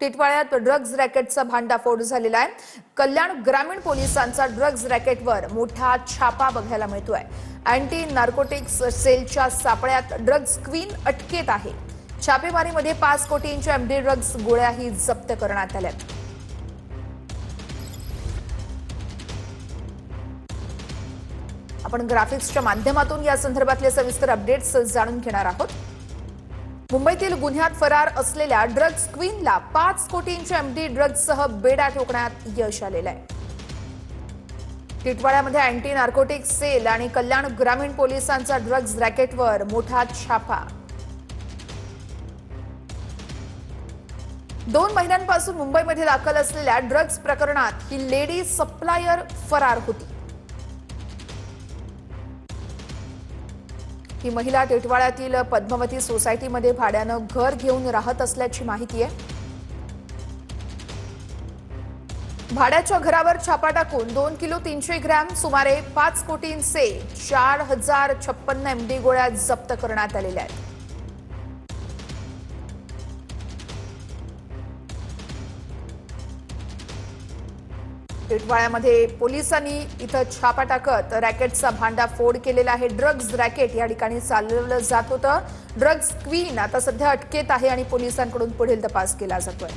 टिटवाळ्यात drugs रॅकेटचा भांडाफोड झालेला आहे। कल्याण ग्रामीण पोलिसांचा ड्रग्ज रॅकेटवर मोठा छापा बघायला मिळतोय। अँटी नार्कोटिक्स सेलच्या सापळ्यात ड्रग्ज क्वीन अटकेत आहे। छापेमारीमध्ये 5 कोटींच्या एमडी ड्रग्ज गोळ्याही जप्त करण्यात आल्यात। आपण ग्राफिक्सच्या माध्यमातून या संदर्भातले सविस्तर अपडेट्स जाणून घेणार आहोत। मुंबईतील गुन्ह्यात फरार असलेल्या ड्रग्ज क्वीनला 5 कोटींच्या एमडी ड्रग्जसह बेडा ठोकण्यात यश आलेलं आहे। टिटवाळ्यामध्ये अँटी नार्कोटिक्स सेल आणि कल्याण ग्रामीण पोलिसांचा ड्रग्ज रॅकेटवर मोठा छापा। 2 महिन्यांपासून मुंबईमध्ये दाखल असलेल्या ड्रग्ज प्रकरणात ही लेडी सप्लायर फरार होती। ही महिला टिटवाळ्यातील पद्मावती सोसायटीमध्ये भाड्यानं घर घेऊन राहत असल्याची माहिती आहे। भाड्याच्या घरावर छापा टाकून 2 किलो 300 ग्रॅम सुमारे 5 कोटींचे 4056 एमडी गोळ्या जप्त करण्यात आलेल्या आहेत। टिटवाळ्यामध्ये पोलिसांनी इथं छापा टाकत रॅकेटचा भांडाफोड केलेला आहे। ड्रग्ज रॅकेट या ठिकाणी चालवलं जात होतं। ड्रग्ज क्वीन आता सध्या अटकेत आहे आणि पोलिसांकडून पुढील तपास केला जातोय।